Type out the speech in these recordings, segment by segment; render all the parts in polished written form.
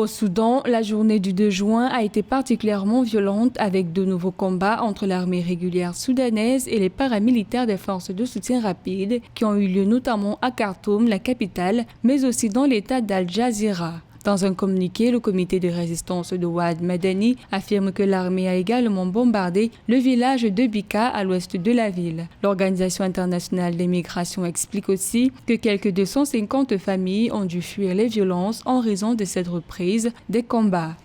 Au Soudan, la journée du 2 juin a été particulièrement violente avec de nouveaux combats entre l'armée régulière soudanaise et les paramilitaires des forces de soutien rapide qui ont eu lieu notamment à Khartoum, la capitale, mais aussi dans l'état d'Al-Jazira. Dans un communiqué, le comité de résistance de Ouad Madani affirme que l'armée a également bombardé le village de Bika à l'ouest de la ville. L'Organisation internationale des migrations explique aussi que quelques 250 familles ont dû fuir les violences en raison de cette reprise des combats.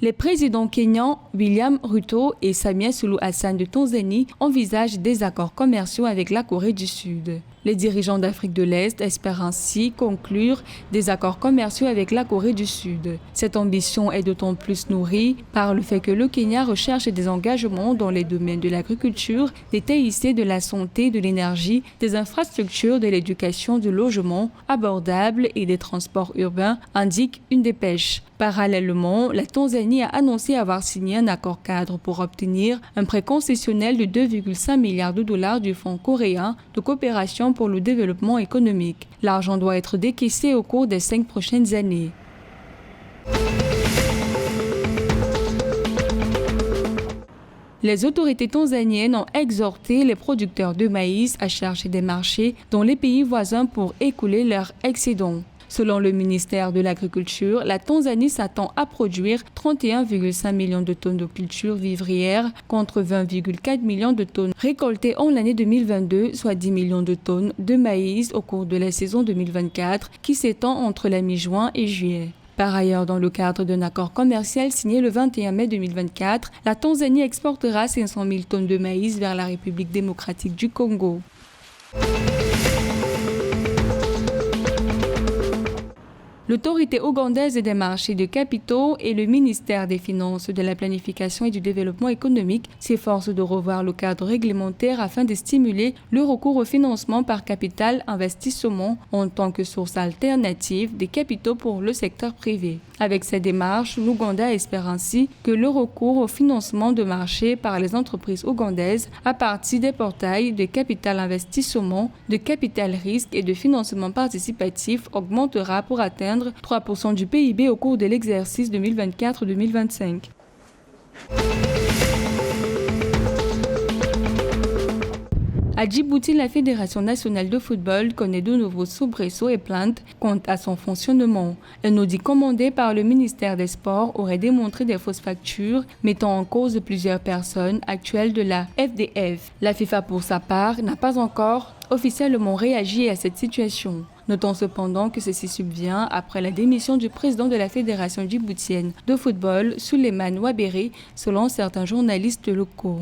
Les présidents kenyans William Ruto et Samia Suluhu Hassan de Tanzanie envisagent des accords commerciaux avec la Corée du Sud. Les dirigeants d'Afrique de l'Est espèrent ainsi conclure des accords commerciaux avec la Corée du Sud. Cette ambition est d'autant plus nourrie par le fait que le Kenya recherche des engagements dans les domaines de l'agriculture, des TIC, de la santé, de l'énergie, des infrastructures, de l'éducation, du logement abordable et des transports urbains, indique une dépêche. Parallèlement, la Tanzanie a annoncé avoir signé un accord cadre pour obtenir un prêt concessionnel de 2,5 milliards de dollars du Fonds coréen de coopération pour le développement économique. L'argent doit être décaissé au cours des 5 prochaines années. Les autorités tanzaniennes ont exhorté les producteurs de maïs à chercher des marchés dans les pays voisins pour écouler leurs excédents. Selon le ministère de l'Agriculture, la Tanzanie s'attend à produire 31,5 millions de tonnes de cultures vivrières contre 20,4 millions de tonnes récoltées en l'année 2022, soit 10 millions de tonnes de maïs au cours de la saison 2024 qui s'étend entre la mi-juin et juillet. Par ailleurs, dans le cadre d'un accord commercial signé le 21 mai 2024, la Tanzanie exportera 500 000 tonnes de maïs vers la République démocratique du Congo. L'autorité ougandaise des marchés de capitaux et le ministère des Finances, de la Planification et du Développement économique s'efforcent de revoir le cadre réglementaire afin de stimuler le recours au financement par capital investissement en tant que source alternative des capitaux pour le secteur privé. Avec cette démarche, l'Ouganda espère ainsi que le recours au financement de marché par les entreprises ougandaises à partir des portails de capital investissement, de capital risque et de financement participatif augmentera pour atteindre 3% du PIB au cours de l'exercice 2024-2025. À Djibouti, la Fédération nationale de football connaît de nouveaux soubresauts et plaintes quant à son fonctionnement. Un audit commandé par le ministère des Sports aurait démontré des fausses factures mettant en cause plusieurs personnes actuelles de la FDF. La FIFA, pour sa part, n'a pas encore officiellement réagi à cette situation. Notons cependant que ceci subvient après la démission du président de la Fédération djiboutienne de football, Souleymane Ouabéré, selon certains journalistes locaux.